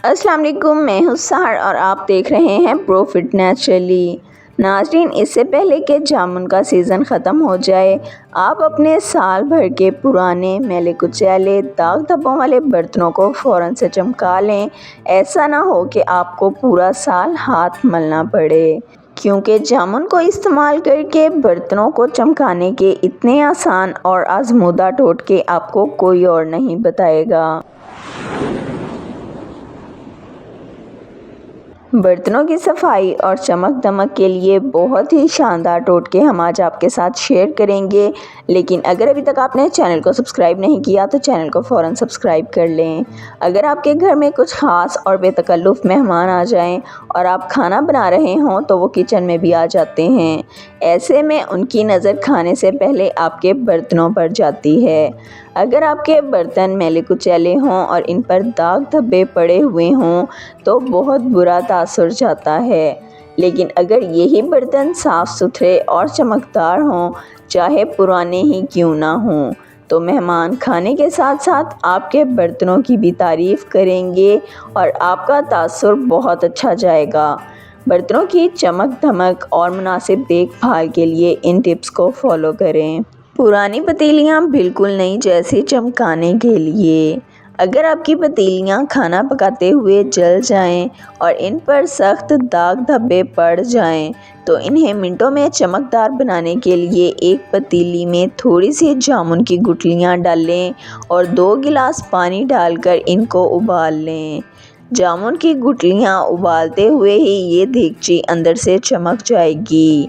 अस्सलाम वालेकुम, मैं हूँ सहर और आप देख रहे हैं प्रॉफिट नेचुरली। नाज़रीन, इससे पहले कि जामुन का सीज़न ख़त्म हो जाए, आप अपने साल भर के पुराने मैले कुचैले दाग धब्बों वाले बर्तनों को फ़ौरन से चमका लें। ऐसा ना हो कि आपको पूरा साल हाथ मलना पड़े, क्योंकि जामुन को इस्तेमाल करके बर्तनों को चमकाने के इतने आसान और आज़मूदा टोटके आपको कोई और नहीं बताएगा। बर्तनों की सफाई और चमक दमक के लिए बहुत ही शानदार टोटके हम आज आपके साथ शेयर करेंगे। लेकिन अगर अभी तक आपने चैनल को सब्सक्राइब नहीं किया तो चैनल को फ़ौरन सब्सक्राइब कर लें। अगर आपके घर में कुछ ख़ास और बेतकल्लुफ़ मेहमान आ जाएं और आप खाना बना रहे हों तो वो किचन में भी आ जाते हैं। ऐसे में उनकी नज़र खाने से पहले आपके बर्तनों पर जाती है। अगर आपके बर्तन मैले कुचैले हों और इन पर दाग धब्बे पड़े हुए हों तो बहुत बुरा तासुर जाता है। लेकिन अगर यही बर्तन साफ़ सुथरे और चमकदार हों, चाहे पुराने ही क्यों ना हों, तो मेहमान खाने के साथ साथ आपके बर्तनों की भी तारीफ़ करेंगे और आपका तासुर बहुत अच्छा जाएगा। बर्तनों की चमक धमक और मुनासिब देखभाल के लिए इन टिप्स को फॉलो करें। पुरानी पतीलियाँ बिल्कुल नई जैसी चमकाने के लिए, अगर आपकी पतीलियाँ खाना पकाते हुए जल जाएं और इन पर सख्त दाग धब्बे पड़ जाएं, तो इन्हें मिनटों में चमकदार बनाने के लिए एक पतीली में थोड़ी सी जामुन की गुठलियाँ डालें और 2 गिलास पानी डालकर इनको उबाल लें। जामुन की गुठलियाँ उबालते हुए ही ये देगची अंदर से चमक जाएगी।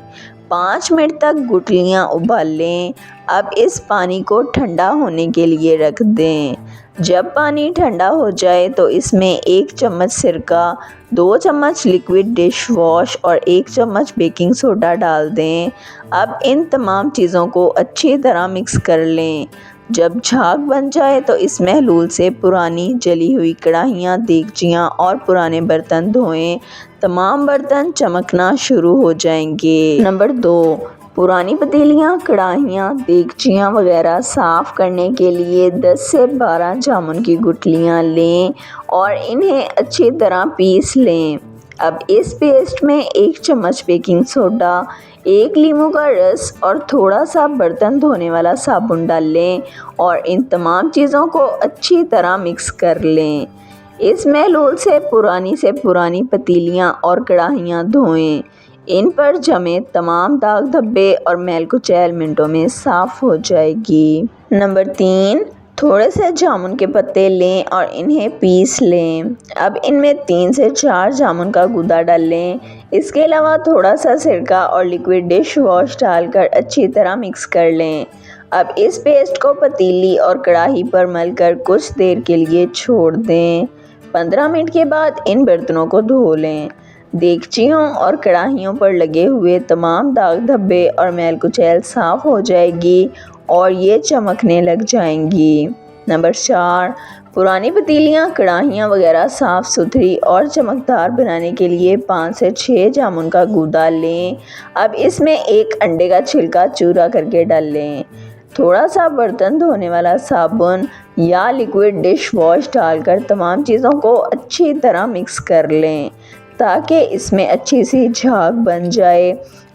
5 मिनट तक गुठलियाँ उबाल लें। अब इस पानी को ठंडा होने के लिए रख दें। जब पानी ठंडा हो जाए तो इसमें 1 चम्मच सिरका, 2 चम्मच लिक्विड डिश वॉश और 1 चम्मच बेकिंग सोडा डाल दें। अब इन तमाम चीज़ों को अच्छी तरह मिक्स कर लें। जब झाग बन जाए तो इस महलूल से पुरानी जली हुई कढ़ाइयाँ, देगचियाँ और पुराने बर्तन धोएं। तमाम बर्तन चमकना शुरू हो जाएंगे। नंबर 2, पुरानी पतीलियाँ, कढ़ाइयाँ, देगचियाँ वगैरह साफ़ करने के लिए 10 से 12 जामुन की गुठलियाँ लें और इन्हें अच्छी तरह पीस लें। अब इस पेस्ट में 1 चम्मच बेकिंग सोडा, 1 नींबू का रस और थोड़ा सा बर्तन धोने वाला साबुन डाल लें और इन तमाम चीज़ों को अच्छी तरह मिक्स कर लें। इस महलूल से पुरानी पतीलियाँ और कढ़ाइयाँ धोएं। इन पर जमे तमाम दाग धब्बे और मैल कुचैल मिनटों में साफ़ हो जाएगी। नंबर 3, थोड़े से जामुन के पत्ते लें और इन्हें पीस लें। अब इनमें 3 से 4 जामुन का गूदा डाल लें। इसके अलावा थोड़ा सा सिरका और लिक्विड डिश वॉश डालकर अच्छी तरह मिक्स कर लें। अब इस पेस्ट को पतीली और कढ़ाई पर मलकर कुछ देर के लिए छोड़ दें। 15 मिनट के बाद इन बर्तनों को धो लें। देगचियों और कढ़ाइयों पर लगे हुए तमाम दाग धब्बे और मैल कुचैल साफ़ हो जाएगी और ये चमकने लग जाएंगी। नंबर 4, पुरानी पतीलियाँ, कढ़ाइयाँ वगैरह साफ़ सुथरी और चमकदार बनाने के लिए 5 से 6 जामुन का गूदा लें। अब इसमें 1 अंडे का छिलका चूरा करके डाल लें। थोड़ा सा बर्तन धोने वाला साबुन या लिक्विड डिश वॉश डालकर तमाम चीज़ों को अच्छी तरह मिक्स कर लें ताकि इसमें अच्छी सी झाग बन जाए।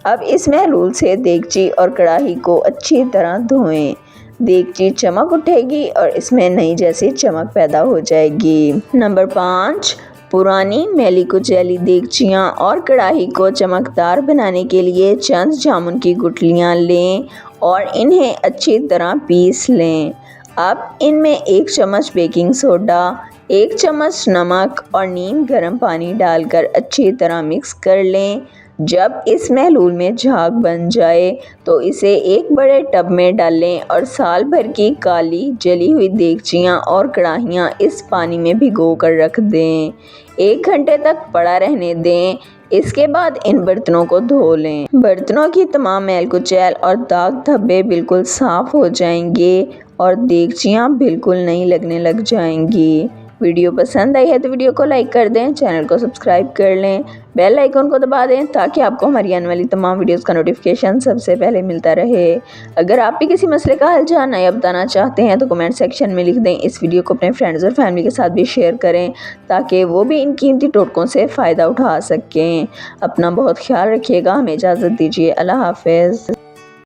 अब इस महलूल से देगची और कढ़ाई को अच्छी तरह धोएं। देगची चमक उठेगी और इसमें नई जैसी चमक पैदा हो जाएगी। नंबर 5, पुरानी मैली कुचैली देगचियाँ और कढ़ाई को चमकदार बनाने के लिए चंद जामुन की गुठलियाँ लें और इन्हें अच्छी तरह पीस लें। अब इनमें 1 चम्मच बेकिंग सोडा, 1 चम्मच नमक और नीम गर्म पानी डालकर अच्छी तरह मिक्स कर लें। जब इस महलूल में झाग बन जाए तो इसे एक बड़े टब में डालें और साल भर की काली जली हुई देगचियाँ और कढ़ाइयाँ इस पानी में भिगो कर रख दें। 1 घंटे तक पड़ा रहने दें। इसके बाद इन बर्तनों को धो लें। बर्तनों की तमाम मैल कुचैल और दाग धब्बे बिल्कुल साफ़ हो जाएंगे और देगचियाँ बिल्कुल नई लगने लग जाएंगी। वीडियो पसंद आई है तो वीडियो को लाइक कर दें, चैनल को सब्सक्राइब कर लें, बेल आइकन को दबा दें ताकि आपको हमारी आने वाली तमाम वीडियोस का नोटिफिकेशन सबसे पहले मिलता रहे। अगर आप भी किसी मसले का हल जानना या बताना चाहते हैं तो कमेंट सेक्शन में लिख दें। इस वीडियो को अपने फ्रेंड्स और फैमिली के साथ भी शेयर करें ताकि वो भी इन कीमती टोटकों से फ़ायदा उठा सकें। अपना बहुत ख्याल रखिएगा। हमें इजाज़त दीजिए। अल्लाह हाफ़िज़।